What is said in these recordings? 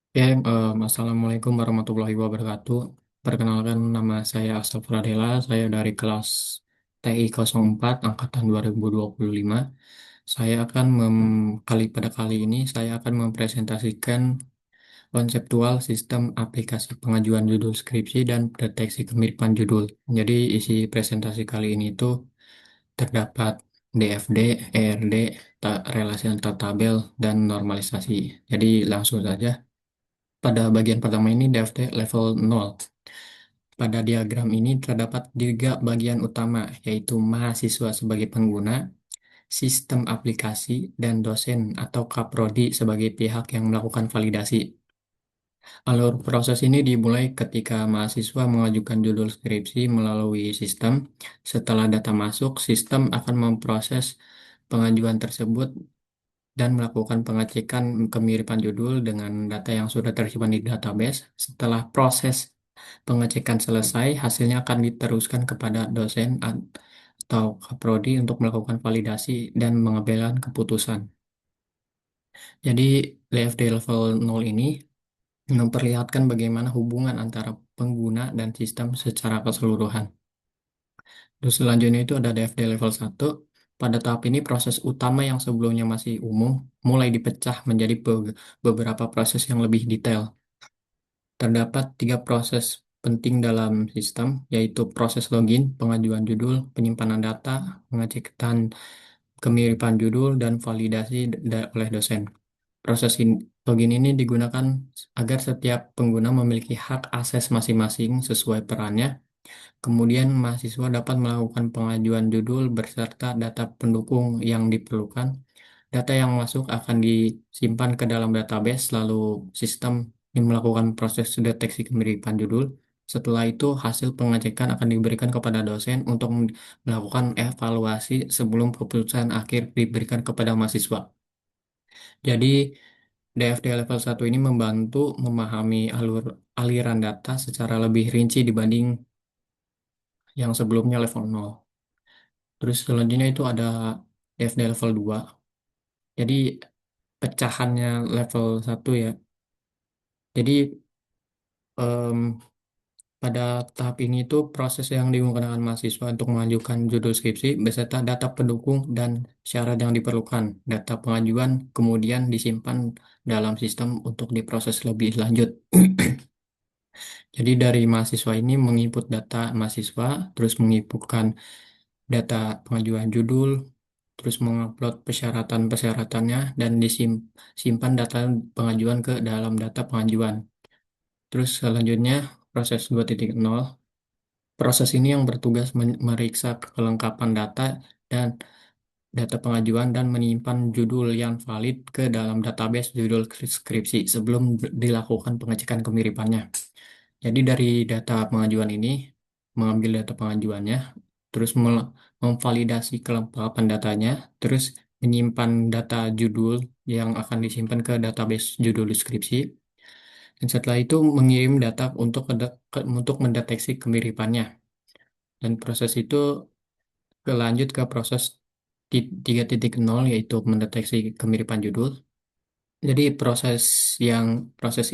Assalamualaikum warahmatullahi wabarakatuh. Perkenalkan nama saya Asaf Pradela, saya dari kelas TI 04 Angkatan 2025. Saya akan pada kali ini saya akan mempresentasikan konseptual sistem aplikasi pengajuan judul skripsi dan deteksi kemiripan judul. Jadi isi presentasi kali ini itu terdapat DFD, ERD, relasi antar tabel, dan normalisasi. Jadi langsung saja. Pada bagian pertama ini DFT level 0. Pada diagram ini terdapat tiga bagian utama, yaitu mahasiswa sebagai pengguna, sistem aplikasi, dan dosen atau kaprodi sebagai pihak yang melakukan validasi. Alur proses ini dimulai ketika mahasiswa mengajukan judul skripsi melalui sistem. Setelah data masuk, sistem akan memproses pengajuan tersebut dan melakukan pengecekan kemiripan judul dengan data yang sudah tersimpan di database. Setelah proses pengecekan selesai, hasilnya akan diteruskan kepada dosen atau kaprodi untuk melakukan validasi dan mengambil keputusan. Jadi, DFD level 0 ini memperlihatkan bagaimana hubungan antara pengguna dan sistem secara keseluruhan. Terus selanjutnya itu ada DFD level 1. Pada tahap ini proses utama yang sebelumnya masih umum mulai dipecah menjadi beberapa proses yang lebih detail. Terdapat tiga proses penting dalam sistem, yaitu proses login, pengajuan judul, penyimpanan data, pengecekan kemiripan judul, dan validasi oleh dosen. Login ini digunakan agar setiap pengguna memiliki hak akses masing-masing sesuai perannya. Kemudian, mahasiswa dapat melakukan pengajuan judul beserta data pendukung yang diperlukan. Data yang masuk akan disimpan ke dalam database, lalu sistem yang melakukan proses deteksi kemiripan judul. Setelah itu, hasil pengecekan akan diberikan kepada dosen untuk melakukan evaluasi sebelum keputusan akhir diberikan kepada mahasiswa. Jadi, DFD level 1 ini membantu memahami aliran data secara lebih rinci dibanding yang sebelumnya level 0. Terus selanjutnya itu ada DFD level 2. Jadi pecahannya level 1 ya. Jadi em, pada tahap ini itu proses yang digunakan mahasiswa untuk mengajukan judul skripsi beserta data pendukung dan syarat yang diperlukan. Data pengajuan kemudian disimpan dalam sistem untuk diproses lebih lanjut. Jadi dari mahasiswa ini menginput data mahasiswa, terus menginputkan data pengajuan judul, terus mengupload persyaratan-persyaratannya, dan disimpan data pengajuan ke dalam data pengajuan. Terus selanjutnya proses 2.0. Proses ini yang bertugas meriksa kelengkapan data dan data pengajuan dan menyimpan judul yang valid ke dalam database judul skripsi sebelum dilakukan pengecekan kemiripannya. Jadi dari data pengajuan ini, mengambil data pengajuannya, terus memvalidasi kelengkapan datanya, terus menyimpan data judul yang akan disimpan ke database judul deskripsi, dan setelah itu mengirim data untuk mendeteksi kemiripannya. Dan proses itu lanjut ke proses 3.0 yaitu mendeteksi kemiripan judul. Jadi proses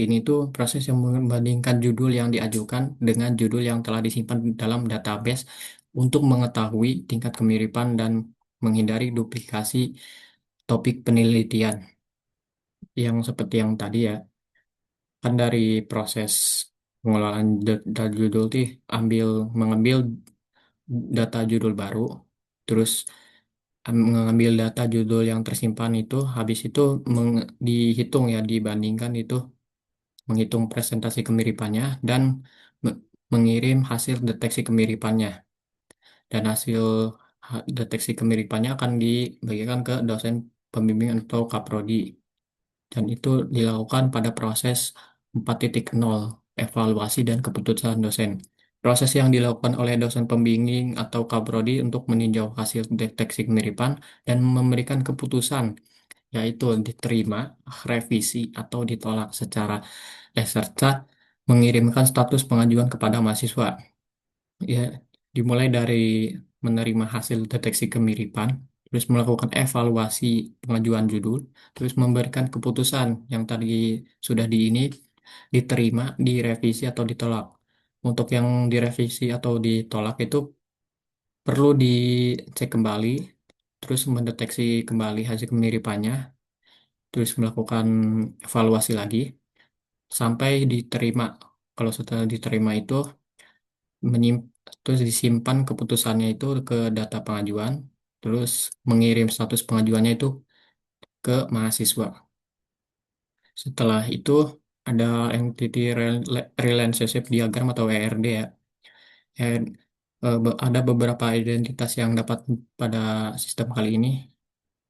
ini tuh proses yang membandingkan judul yang diajukan dengan judul yang telah disimpan dalam database untuk mengetahui tingkat kemiripan dan menghindari duplikasi topik penelitian yang seperti yang tadi ya. Kan dari proses pengelolaan data judul mengambil data judul baru, terus mengambil data judul yang tersimpan itu, habis itu dihitung ya, dibandingkan itu, menghitung presentasi kemiripannya, dan me- mengirim hasil deteksi kemiripannya. Dan hasil deteksi kemiripannya akan dibagikan ke dosen pembimbing atau kaprodi. Dan itu dilakukan pada proses 4.0, evaluasi dan keputusan dosen. Proses yang dilakukan oleh dosen pembimbing atau kaprodi untuk meninjau hasil deteksi kemiripan dan memberikan keputusan, yaitu diterima, revisi, atau ditolak secara serta mengirimkan status pengajuan kepada mahasiswa. Ya, dimulai dari menerima hasil deteksi kemiripan, terus melakukan evaluasi pengajuan judul, terus memberikan keputusan yang tadi sudah di ini, diterima, direvisi atau ditolak. Untuk yang direvisi atau ditolak itu perlu dicek kembali, terus mendeteksi kembali hasil kemiripannya, terus melakukan evaluasi lagi sampai diterima. Kalau sudah diterima itu terus disimpan keputusannya itu ke data pengajuan, terus mengirim status pengajuannya itu ke mahasiswa. Setelah itu ada Entity Relationship Diagram atau ERD ya. Dan, ada beberapa identitas yang dapat pada sistem kali ini.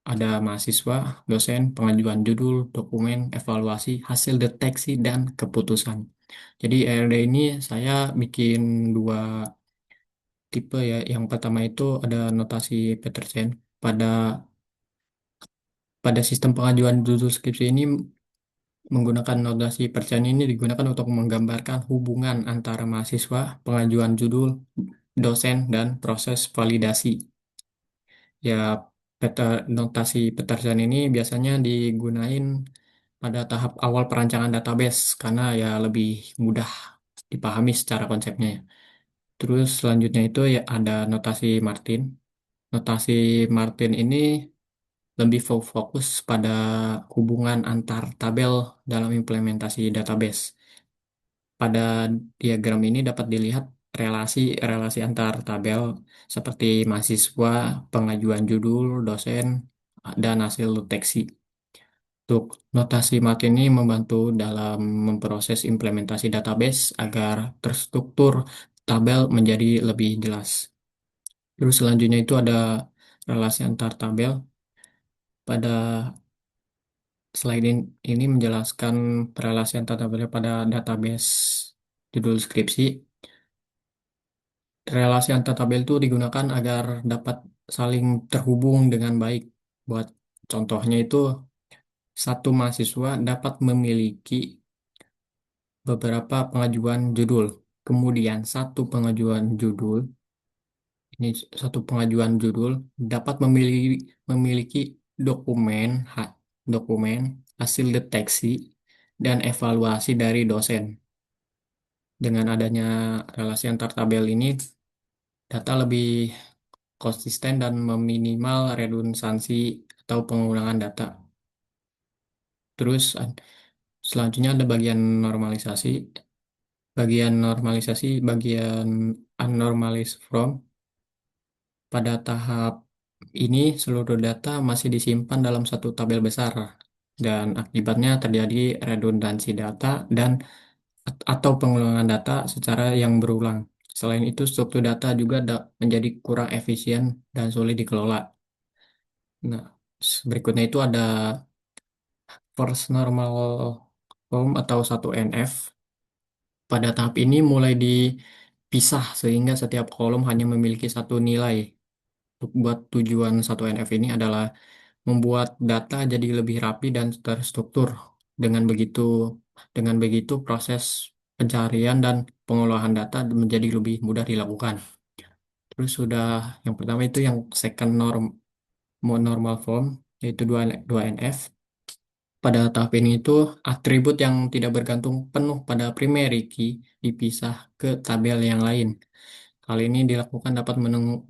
Ada mahasiswa, dosen, pengajuan judul, dokumen, evaluasi, hasil deteksi, dan keputusan. Jadi ERD ini saya bikin dua tipe ya. Yang pertama itu ada notasi Petersen. Pada pada sistem pengajuan judul skripsi ini menggunakan notasi Petersen ini digunakan untuk menggambarkan hubungan antara mahasiswa, pengajuan judul, dosen, dan proses validasi. Ya, notasi Petersen ini biasanya digunain pada tahap awal perancangan database karena ya lebih mudah dipahami secara konsepnya. Terus selanjutnya itu ya ada notasi Martin. Notasi Martin ini lebih fokus pada hubungan antar tabel dalam implementasi database. Pada diagram ini dapat dilihat relasi-relasi antar tabel seperti mahasiswa, pengajuan judul, dosen, dan hasil deteksi. Untuk notasi Martin ini membantu dalam memproses implementasi database agar terstruktur tabel menjadi lebih jelas. Terus selanjutnya itu ada relasi antar tabel. Pada slide ini menjelaskan relasi antar tabel pada database judul skripsi. Relasi antar tabel itu digunakan agar dapat saling terhubung dengan baik. Buat contohnya itu satu mahasiswa dapat memiliki beberapa pengajuan judul. Kemudian ini satu pengajuan judul dapat memiliki dokumen, dokumen, hasil deteksi, dan evaluasi dari dosen. Dengan adanya relasi antar tabel ini, data lebih konsisten dan meminimal redundansi atau pengulangan data. Terus selanjutnya ada bagian normalisasi. Bagian unnormalized from. Pada tahap ini seluruh data masih disimpan dalam satu tabel besar dan akibatnya terjadi redundansi data dan atau pengulangan data secara yang berulang. Selain itu, struktur data juga menjadi kurang efisien dan sulit dikelola. Nah, berikutnya itu ada first normal form atau 1NF. Pada tahap ini mulai dipisah sehingga setiap kolom hanya memiliki satu nilai. Buat tujuan 1NF ini adalah membuat data jadi lebih rapi dan terstruktur. Dengan begitu, dengan begitu proses pencarian dan pengolahan data menjadi lebih mudah dilakukan. Terus sudah yang pertama itu yang second normal form yaitu 2NF. Pada tahap ini itu atribut yang tidak bergantung penuh pada primary key dipisah ke tabel yang lain. Hal ini dilakukan dapat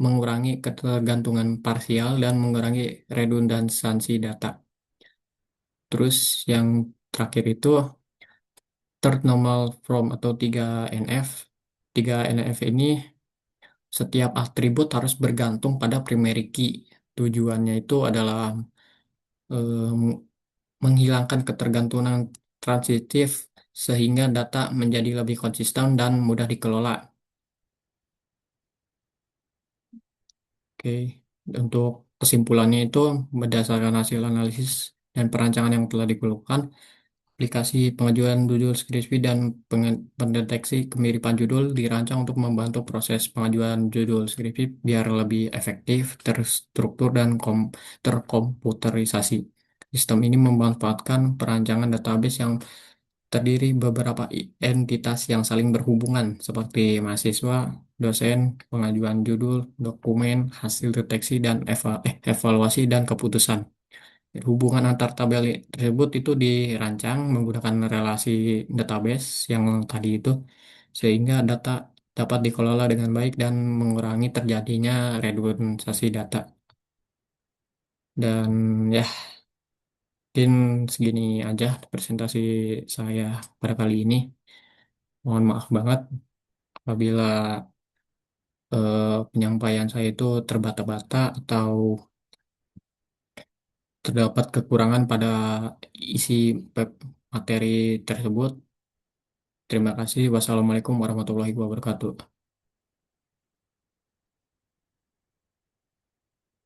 mengurangi ketergantungan parsial dan mengurangi redundansi data. Terus yang terakhir itu third normal form atau 3NF. 3NF ini setiap atribut harus bergantung pada primary key. Tujuannya itu adalah eh, menghilangkan ketergantungan transitif sehingga data menjadi lebih konsisten dan mudah dikelola. Oke, untuk kesimpulannya itu berdasarkan hasil analisis dan perancangan yang telah dilakukan, aplikasi pengajuan judul skripsi dan pendeteksi kemiripan judul dirancang untuk membantu proses pengajuan judul skripsi biar lebih efektif, terstruktur, dan terkomputerisasi. Sistem ini memanfaatkan perancangan database yang terdiri beberapa entitas yang saling berhubungan seperti mahasiswa, dosen, pengajuan judul, dokumen, hasil deteksi, dan evaluasi dan keputusan. Hubungan antar tabel tersebut itu dirancang menggunakan relasi database yang tadi itu, sehingga data dapat dikelola dengan baik dan mengurangi terjadinya redundasi data. Dan ya, mungkin segini aja presentasi saya pada kali ini. Mohon maaf banget apabila penyampaian saya itu terbata-bata atau terdapat kekurangan pada isi materi tersebut. Terima kasih. Wassalamualaikum warahmatullahi wabarakatuh.